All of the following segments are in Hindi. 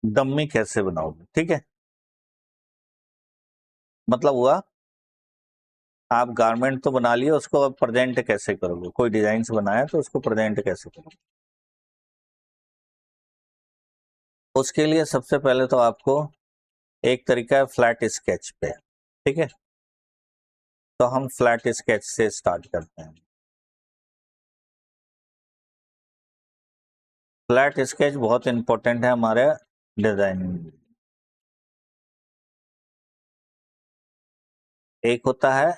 डम्मी कैसे बनाओगे, ठीक है। मतलब हुआ आप गारमेंट तो बना लिए, उसको अब प्रेजेंट कैसे करोगे, कोई डिजाइन बनाया तो उसको प्रेजेंट कैसे करोगे। उसके लिए सबसे पहले तो आपको एक तरीका है फ्लैट स्केच पे, ठीक है। तो हम फ्लैट स्केच से स्टार्ट करते हैं। फ्लैट स्केच बहुत इंपॉर्टेंट है हमारे डिजाइनिंग में। एक होता है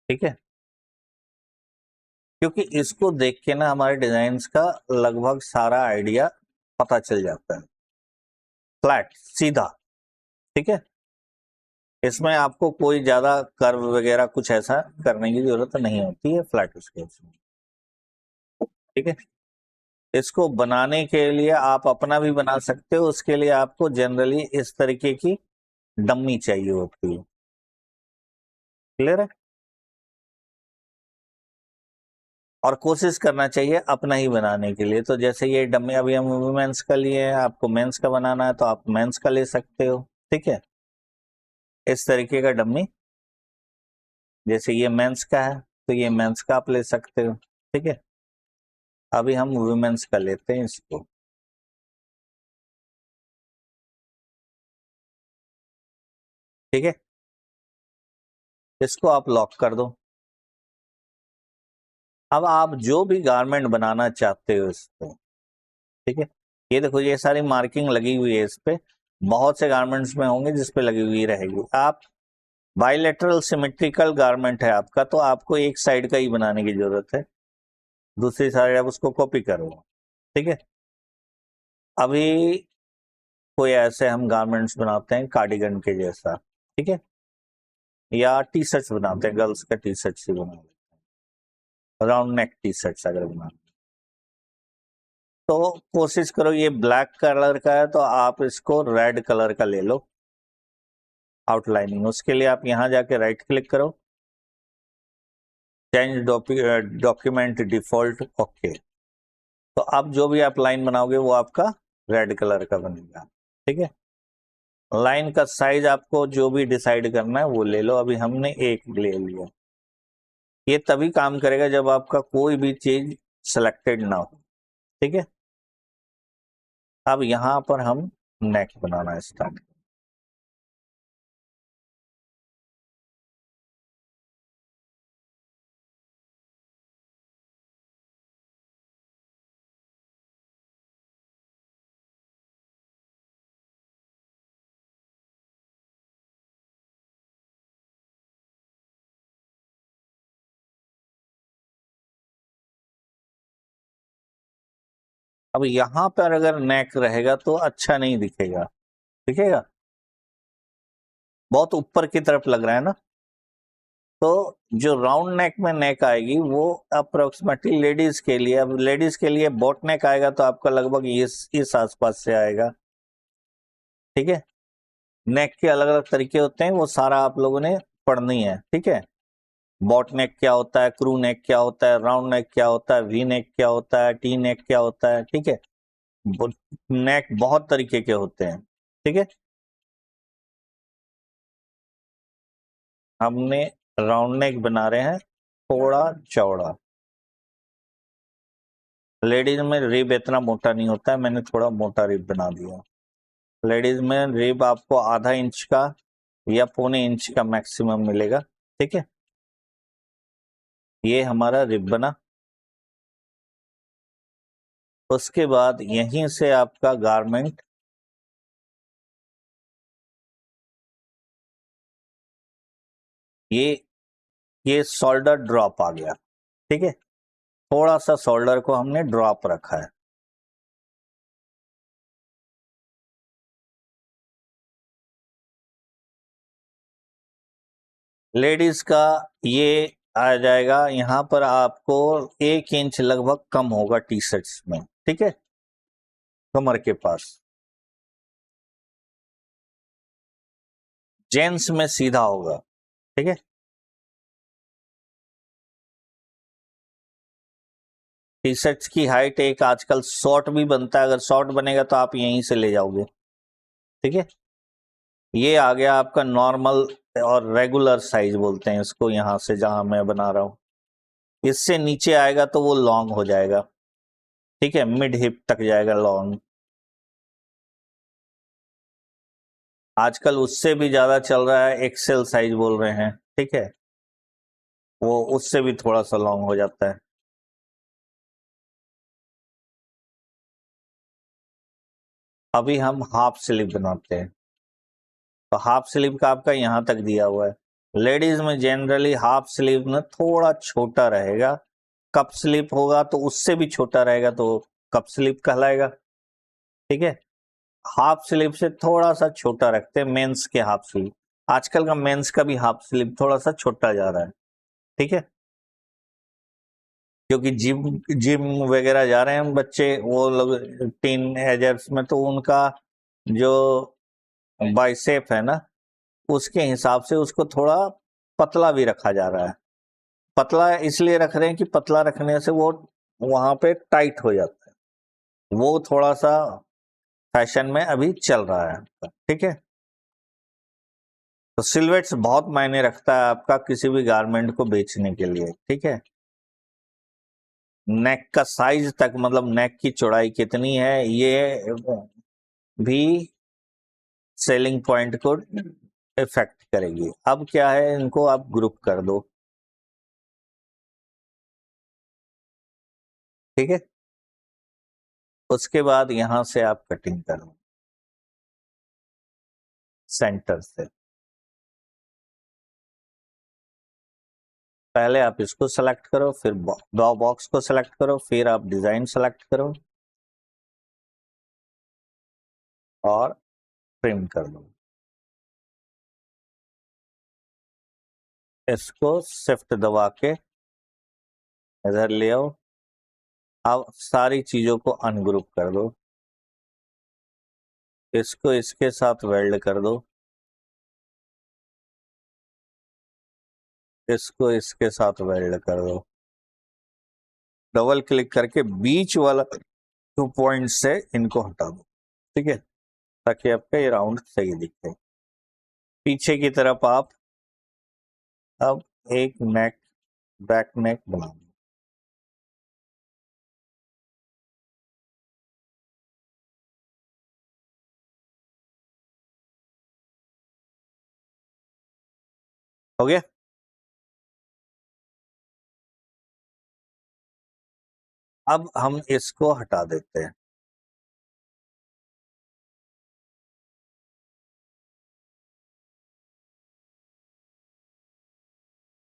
ठीक है, क्योंकि इसको देख के ना हमारे डिजाइन्स का लगभग सारा आइडिया पता चल जाता है। फ्लैट सीधा, ठीक है। इसमें आपको कोई ज्यादा कर्व वगैरह कुछ ऐसा करने की जरूरत नहीं होती है फ्लैट स्केच में, ठीक है। इसको बनाने के लिए आप अपना भी बना सकते हो, उसके लिए आपको जनरली इस तरीके की डम्मी चाहिए होती है। क्लियर है। और कोशिश करना चाहिए अपना ही बनाने के लिए। तो जैसे ये डम्मी अभी हम वुमेन्स का लिए हैं, आपको मेंस का बनाना है तो आप मेंस का ले सकते हो, ठीक है। इस तरीके का डम्मी, जैसे ये मेंस का है तो ये मेंस का आप ले सकते हो, ठीक है। अभी हम वुमेन्स का लेते हैं इसको, ठीक है। इसको आप लॉक कर दो। अब आप जो भी गारमेंट बनाना चाहते हो इस पे, ठीक है। ये देखो ये सारी मार्किंग लगी हुई है इस पे, बहुत से गारमेंट्स में होंगे जिस पे लगी हुई रहेगी। आप बाइलेटरल सिमेट्रिकल गारमेंट है आपका, तो आपको एक साइड का ही बनाने की जरूरत है, दूसरी साइड आप उसको कॉपी करो, ठीक है। अभी कोई ऐसे हम गारमेंट्स बनाते हैं कार्डिगन के जैसा, ठीक है, या टी शर्ट्स बनाते हैं, गर्ल्स का टी शर्ट ही बना राउंड नेक टी शर्ट्स अगर बना, तो कोशिश करो ये ब्लैक कलर का है तो आप इसको रेड कलर का ले लो आउटलाइनिंग। उसके लिए आप यहां जाके राइट क्लिक करो, चेंज डॉक्यूमेंट डिफॉल्ट, ओके। तो अब जो भी आप लाइन बनाओगे वो आपका रेड कलर का बनेगा, ठीक है। लाइन का साइज आपको जो भी डिसाइड करना है वो ले लो, अभी हमने एक ले लिया। ये तभी काम करेगा जब आपका कोई भी चीज सिलेक्टेड ना हो, ठीक है। अब यहां पर हम नेक बनाना स्टार्ट। अब यहां पर अगर नेक रहेगा तो अच्छा नहीं दिखेगा, दिखेगा बहुत ऊपर की तरफ लग रहा है ना। तो जो राउंड नेक में नेक आएगी वो अप्रोक्सीमेटली लेडीज के लिए, अब लेडीज के लिए बोट नेक आएगा तो आपका लगभग इस आसपास से आएगा, ठीक है। नेक के अलग अलग तरीके होते हैं, वो सारा आप लोगों ने पढ़नी है, ठीक है। बॉट नेक क्या होता है, क्रू नेक क्या होता है, राउंड नेक क्या होता है, वी नेक क्या होता है, टी नेक क्या होता है, ठीक है। नेक बहुत तरीके के होते हैं, ठीक है। हमने राउंड नेक बना रहे हैं थोड़ा चौड़ा। लेडीज में रिब इतना मोटा नहीं होता है, मैंने थोड़ा मोटा रिब बना दिया। लेडीज में रिब आपको आधा इंच का या पौने इंच का मैक्सिमम मिलेगा, ठीक है। ये हमारा रिब बना। उसके बाद यहीं से आपका गारमेंट ये ये शोल्डर ड्रॉप आ गया, ठीक है। थोड़ा सा शोल्डर को हमने ड्रॉप रखा है। लेडीज का ये आ जाएगा, यहां पर आपको 1 इंच लगभग कम होगा टी शर्ट्स में, ठीक है, कमर के पास। जेंट्स में सीधा होगा, ठीक है। टी शर्ट्स की हाइट एक आजकल शॉर्ट भी बनता है, अगर शॉर्ट बनेगा तो आप यहीं से ले जाओगे, ठीक है। ये आ गया आपका नॉर्मल और रेगुलर साइज बोलते हैं इसको, यहां से जहां मैं बना रहा हूं। इससे नीचे आएगा तो वो लॉन्ग हो जाएगा, ठीक है, मिड हिप तक जाएगा लॉन्ग। आजकल उससे भी ज्यादा चल रहा है, एक्सेल साइज बोल रहे हैं, ठीक है, वो उससे भी थोड़ा सा लॉन्ग हो जाता है। अभी हम हाफ स्लीव बनाते हैं, तो हाफ स्लीव का आपका यहां तक दिया हुआ है। लेडीज में जनरली हाफ स्लीव ना थोड़ा छोटा रहेगा, कप स्लीव होगा तो उससे भी छोटा रहेगा तो कप स्लीव कहलाएगा, ठीक है। हाफ स्लीव से थोड़ा सा छोटा रखते हैं मेंस के हाफ स्लीव। आजकल का मेंस का भी हाफ स्लीव थोड़ा सा छोटा जा रहा है, ठीक है, क्योंकि जिम जिम वगैरह जा रहे हैं बच्चे, वो लोग टीन एजर्स में, तो उनका जो बाइसेप है ना, उसके हिसाब से उसको थोड़ा पतला भी रखा जा रहा है। पतला इसलिए रख रहे हैं कि पतला रखने से वो वहां पे टाइट हो जाता है, वो थोड़ा सा फैशन में अभी चल रहा है, ठीक है। तो सिलवेट्स बहुत मायने रखता है आपका किसी भी गारमेंट को बेचने के लिए, ठीक है। नेक का साइज तक, मतलब नेक की चौड़ाई कितनी है, ये भी सेलिंग पॉइंट को इफेक्ट करेगी। अब क्या है, इनको आप ग्रुप कर दो, ठीक है। उसके बाद यहां से आप कटिंग करो सेंटर से। पहले आप इसको सेलेक्ट करो, फिर बॉक्स को सेलेक्ट करो, फिर आप डिजाइन सेलेक्ट करो और ट्रिम कर दो। इसको शिफ्ट दबा के इधर ले आओ। अब सारी चीजों को अनग्रुप कर दो, इसको इसके साथ वेल्ड कर दो, इसको इसके साथ वेल्ड कर दो। डबल क्लिक करके बीच वाला 2 पॉइंट से इनको हटा दो, ठीक है, ताकि आपका ये राउंड सही दिखे। पीछे की तरफ आप अब एक नेक, बैक नेक बना दो। हो गया। अब हम इसको हटा देते हैं।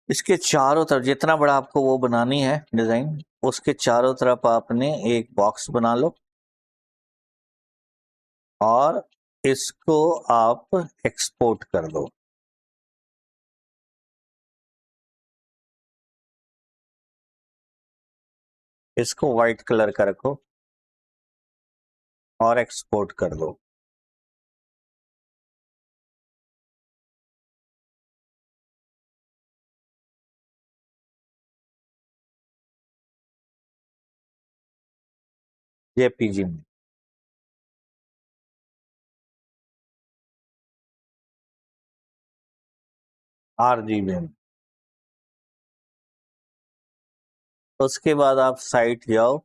इसके चारों तरफ जितना बड़ा आपको वो बनानी है डिजाइन, उसके चारों तरफ आपने एक बॉक्स बना लो और इसको आप एक्सपोर्ट कर दो। इसको व्हाइट कलर का रखो और एक्सपोर्ट कर दो। जेपीजी में, आरजीबी में। उसके बाद आप साइट जाओ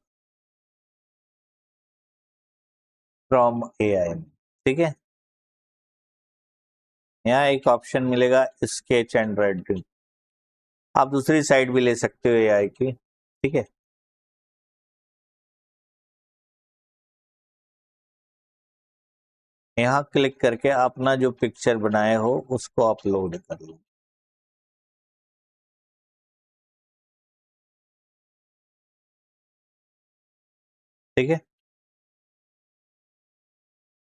फ्रॉम एआई में, ठीक है। यहाँ एक ऑप्शन मिलेगा स्केच एंड रेंडरिंग, आप दूसरी साइट भी ले सकते हो एआई की, ठीक है। यहाँ क्लिक करके अपना जो पिक्चर बनाए हो उसको अपलोड कर लो, ठीक है।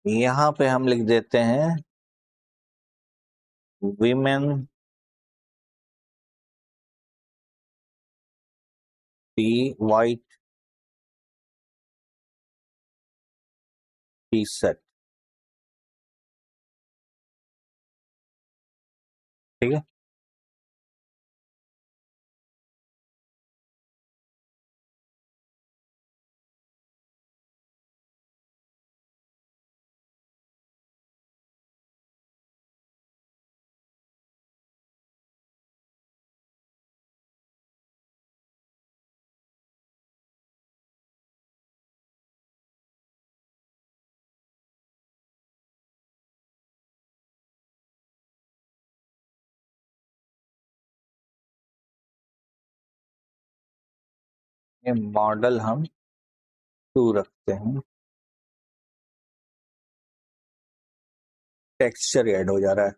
यहाँ पे हम लिख देते हैं women tea white T shirt, ठीक है। ये मॉडल हम 2 रखते हैं, टेक्सचर ऐड हो जा रहा है।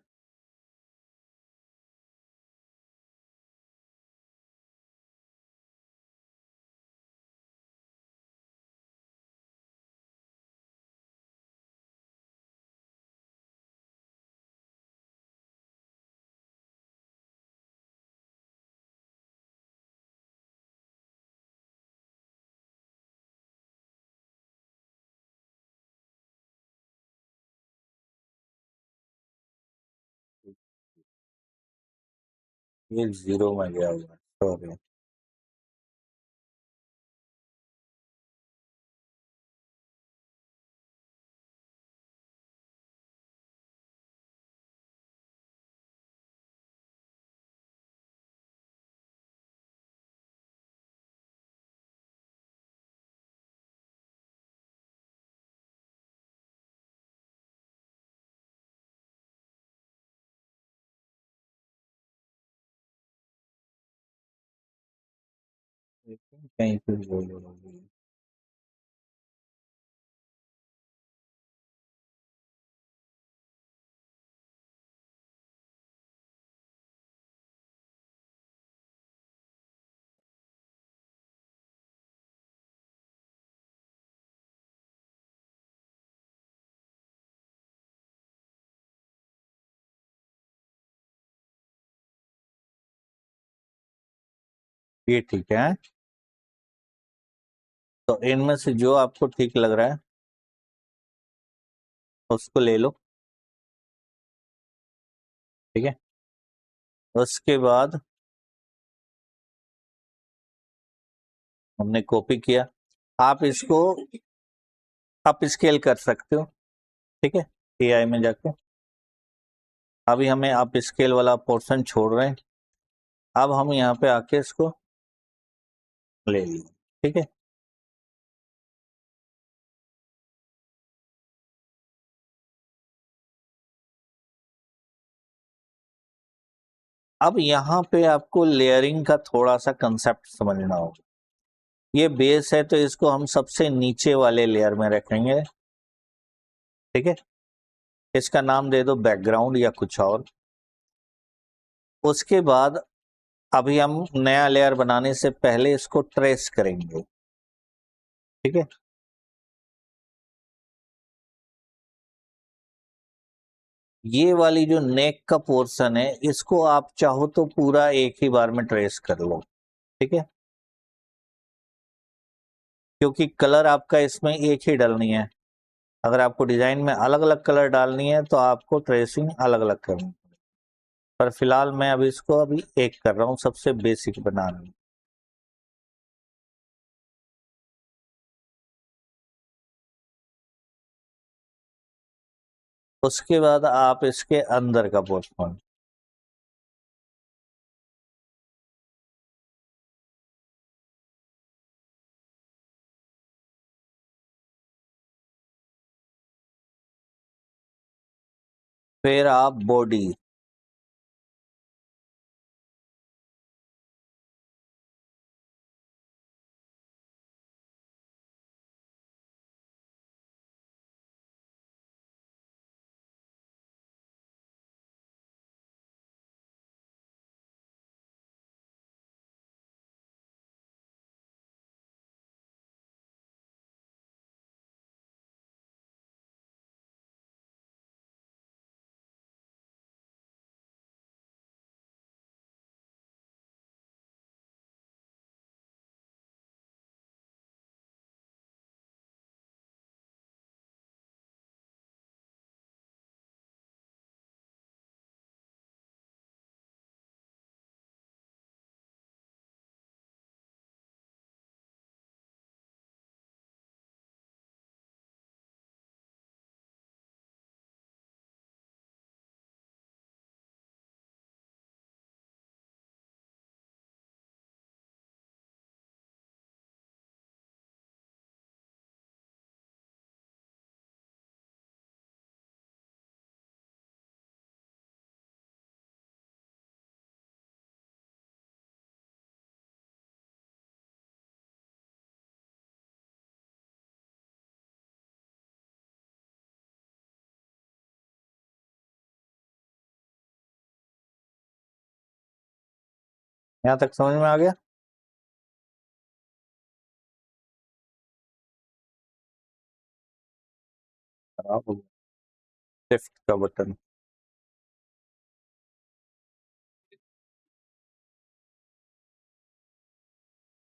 ये 0 में गया हुआ है, सॉरी। कहीं पे बोलो। ये ठीक है, तो इनमें से जो आपको ठीक लग रहा है उसको ले लो, ठीक है। उसके बाद हमने कॉपी किया, आप इसको अप स्केल कर सकते हो, ठीक है, एआई में जाके। अभी हमें अप स्केल वाला पोर्शन छोड़ रहे हैं, अब हम यहाँ पे आके इसको ले लिए, ठीक है। अब यहाँ पे आपको लेयरिंग का थोड़ा सा कंसेप्ट समझना होगा। ये बेस है तो इसको हम सबसे नीचे वाले लेयर में रखेंगे, ठीक है। इसका नाम दे दो बैकग्राउंड या कुछ और। उसके बाद अभी हम नया लेयर बनाने से पहले इसको ट्रेस करेंगे, ठीक है। ये वाली जो नेक का पोर्शन है इसको आप चाहो तो पूरा एक ही बार में ट्रेस कर लो, ठीक है, क्योंकि कलर आपका इसमें एक ही डालनी है। अगर आपको डिजाइन में अलग अलग कलर डालनी है तो आपको ट्रेसिंग अलग अलग करनी है। पर फिलहाल मैं अभी इसको अभी एक कर रहा हूँ, सबसे बेसिक बना रहा हूँ। उसके बाद आप इसके अंदर का पोर्शन, फिर आप बॉडी, यहाँ तक समझ में आ गया? खराब हो गया शिफ्ट का बटन।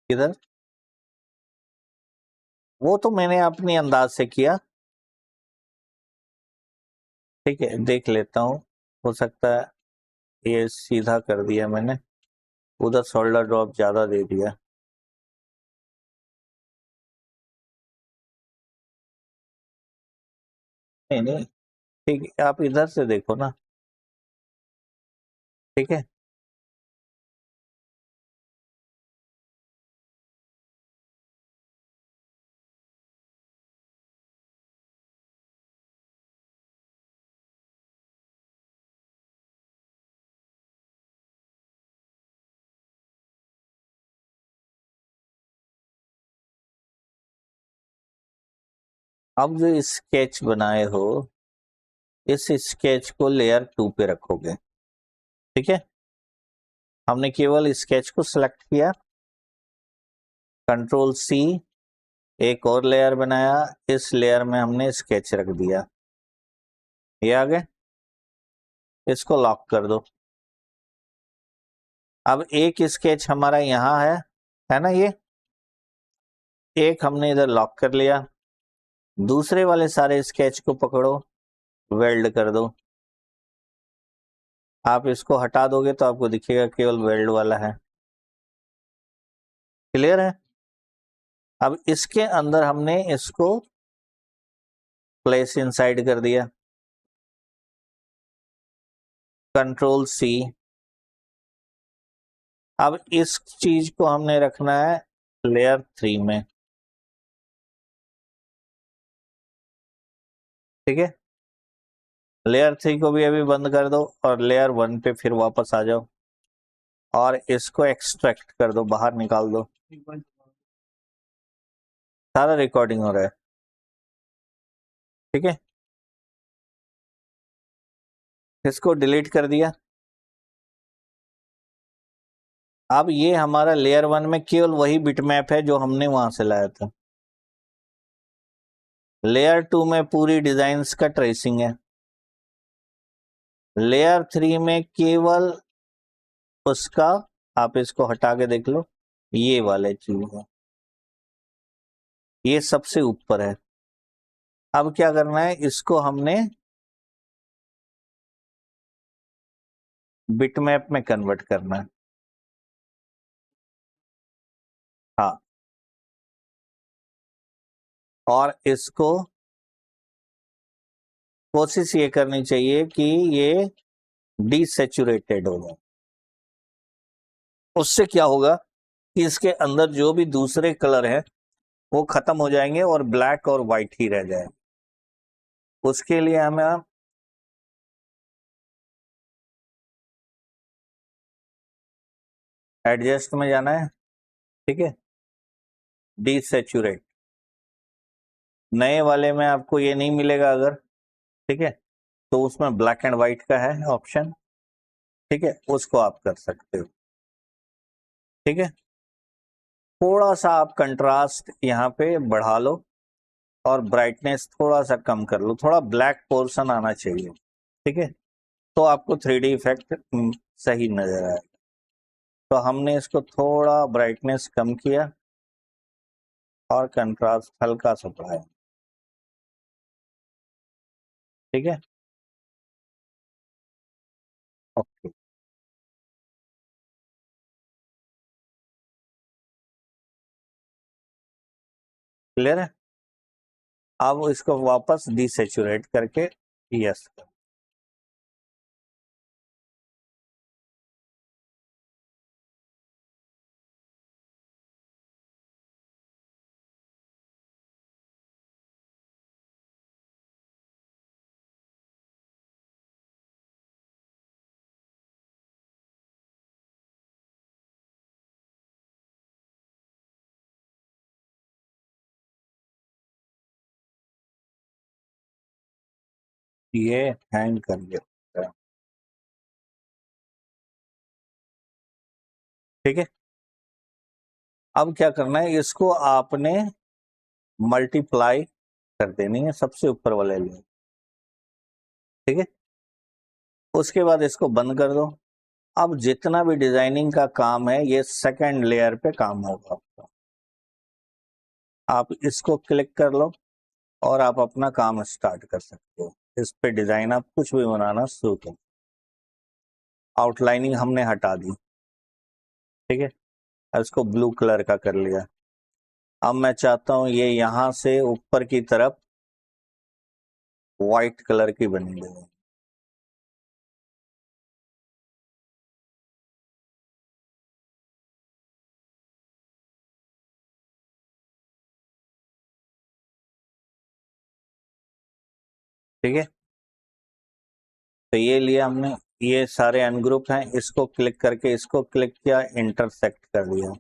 किधर? वो तो मैंने अपनी अंदाज से किया। ठीक है, देख लेता हूँ। हो सकता है ये सीधा कर दिया मैंने, उधर शोल्डर ड्रॉप ज्यादा दे दिया। नहीं नहीं, ठीक है, आप इधर से देखो ना। ठीक है, अब जो स्केच बनाए हो, इस स्केच को लेयर 2 पे रखोगे। ठीक है, हमने केवल स्केच को सिलेक्ट किया, कंट्रोल सी, एक और लेयर बनाया, इस लेयर में हमने स्केच रख दिया। ये आ गए, इसको लॉक कर दो। अब एक स्केच हमारा यहाँ है ना, ये एक हमने इधर लॉक कर लिया। दूसरे वाले सारे स्केच को पकड़ो, वेल्ड कर दो। आप इसको हटा दोगे तो आपको दिखेगा केवल वेल्ड वाला है। क्लियर है? अब इसके अंदर हमने इसको प्लेस इनसाइड कर दिया, कंट्रोल सी। अब इस चीज को हमने रखना है लेयर 3 में। ठीक है, लेयर 3 को भी अभी बंद कर दो और लेयर 1 पे फिर वापस आ जाओ और इसको एक्सट्रैक्ट कर दो, बाहर निकाल दो। सारा रिकॉर्डिंग हो रहा है। ठीक है, इसको डिलीट कर दिया। अब ये हमारा लेयर 1 में केवल वही बिटमैप है जो हमने वहां से लाया था। लेयर 2 में पूरी डिजाइन्स का ट्रेसिंग है। लेयर 3 में केवल उसका, आप इसको हटा के देख लो, ये वाले चीज है, ये सबसे ऊपर है। अब क्या करना है, इसको हमने बिटमैप में कन्वर्ट करना है। हाँ, और इसको कोशिश ये करनी चाहिए कि ये डीसेचुरेटेड हो जाए। उससे क्या होगा कि इसके अंदर जो भी दूसरे कलर है वो खत्म हो जाएंगे और ब्लैक और व्हाइट ही रह जाए। उसके लिए हमें एडजस्ट में जाना है। ठीक है, डीसेचुरेट, नए वाले में आपको ये नहीं मिलेगा अगर, ठीक है, तो उसमें ब्लैक एंड व्हाइट का है ऑप्शन। ठीक है, उसको आप कर सकते हो। ठीक है, थोड़ा सा आप कंट्रास्ट यहाँ पे बढ़ा लो और ब्राइटनेस थोड़ा सा कम कर लो, थोड़ा ब्लैक पोर्शन आना चाहिए। ठीक है, तो आपको 3D इफेक्ट सही नजर आएगा। तो हमने इसको थोड़ा ब्राइटनेस कम किया और कंट्रास्ट हल्का सा बढ़ाया। ठीक है, ओके, क्लियर है? अब इसको वापस डिसेचुरेट करके यस, ये हैंग कर दिया। ठीक है। अब क्या करना है, इसको आपने मल्टीप्लाई कर देनी है सबसे ऊपर वाले लेयर, ठीक है। उसके बाद इसको बंद कर दो। अब जितना भी डिजाइनिंग का काम है ये सेकंड लेयर पे काम होगा आपका। आप इसको क्लिक कर लो और आप अपना काम स्टार्ट कर सकते हो। इस पे डिजाइन आप कुछ भी बनाना शुरू करो। आउटलाइनिंग हमने हटा दी, ठीक है। इसको ब्लू कलर का कर लिया। अब मैं चाहता हूं ये यहां से ऊपर की तरफ व्हाइट कलर की बनी हुई, ठीक है। तो ये लिया हमने, ये सारे अनग्रुप हैं। इसको क्लिक करके इसको क्लिक किया, इंटरसेक्ट कर दिया।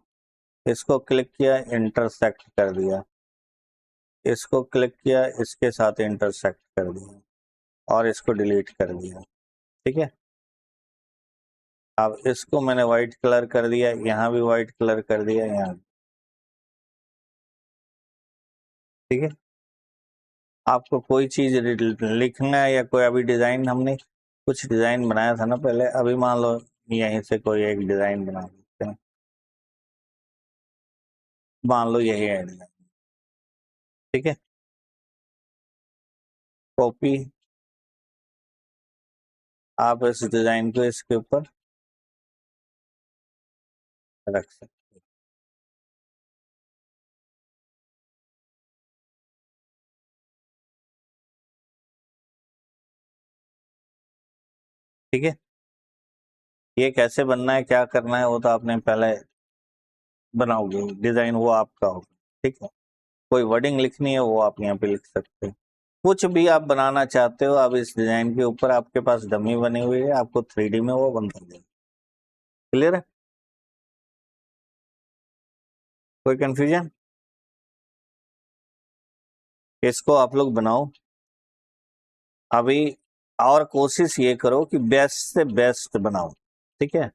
इसको क्लिक किया, इंटरसेक्ट कर दिया। इसको क्लिक किया, इसके साथ इंटरसेक्ट कर दिया और इसको डिलीट कर दिया, ठीक है। अब इसको मैंने व्हाइट कलर कर दिया, यहाँ भी व्हाइट कलर कर दिया, यहाँ, ठीक है। आपको कोई चीज लिखना है या कोई अभी डिजाइन, हमने कुछ डिजाइन बनाया था ना पहले, अभी मान लो यहीं से कोई एक डिजाइन बना देते हैं। मान लो यही है डिजाइन, ठीक है। कॉपी, आप इस डिजाइन को इसके ऊपर रख सकते, ठीक है। ये कैसे बनना है, क्या करना है, वो तो आपने पहले बनाओगे, डिजाइन वो आपका होगा, ठीक है। कोई वर्डिंग लिखनी है वो आप यहाँ पे लिख सकते हो। कुछ भी आप बनाना चाहते हो आप इस डिजाइन के ऊपर, आपके पास डमी बनी हुई है, आपको 3D में वो बन कर देगा। क्लियर है, कोई कंफ्यूजन? इसको आप लोग बनाओ अभी, और कोशिश ये करो कि बेस्ट से बेस्ट बनाओ, ठीक है।